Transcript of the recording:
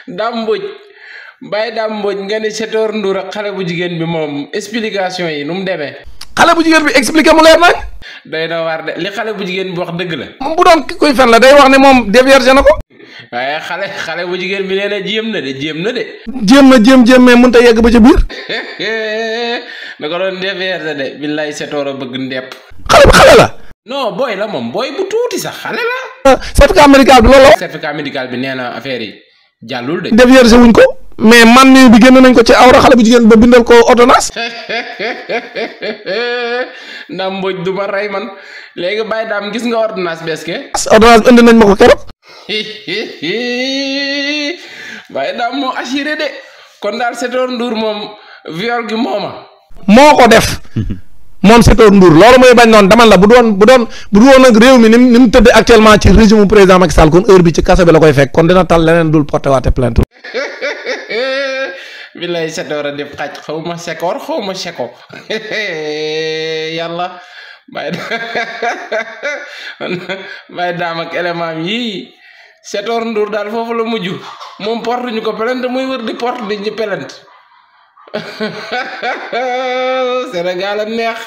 Dame Baye Dame Mbodj nga ne Sitor Ndour ak xale bu jigéen bi moom explication yi nu mu demee. xale bu jigéen bi expliqué mu leer nañ. doy na waar de li xale bu jigéen bi wax dëgg la. moom bu doon ki koy fen la day wax ne moom dévierge na ko. waaye xale bu jigéen bi nee na jéem na de. jéem mais mënut a yegg ba ca biir. da ko doon dévierge de billaay Sitor a bëgg ndepp. xale la. non booy la moom booy bu tuuti sax xale la. certificat médical bi loolu la. certificat médical bi nee na affaire yi jàllul de. dévierge wuñ ko. mais man nii bi génn nañ ko ci awra xale bu jigéen ba bindal ko ordonnance. Dame Mbodj du ma rey man léegi Baye Dame gis nga ordonnance bees ke. ordonnance bi indi nañ ma ko keroog. Baye Dame moo assuré de kon daal Sitor Ndour moom viol gi mooma. moo ko def. moom Sitor Ndour loolu mooy bañ noonu daman la bu doon nag réew mi ni mu tëdd actuellement ci régime président Macky Sall kon heure bi ci kaso bi la koy fekk kon dina tal leneen dul porté waate plainte. billaay Sitor a def xaj xaw ma Sekor xaw ma Seko yàlla Baye Dame ak élément yii Sitor Ndour daal foofu la mujj moom porte ñu ko plainte muy wër di porte di ñu plainte Sénégal a neex.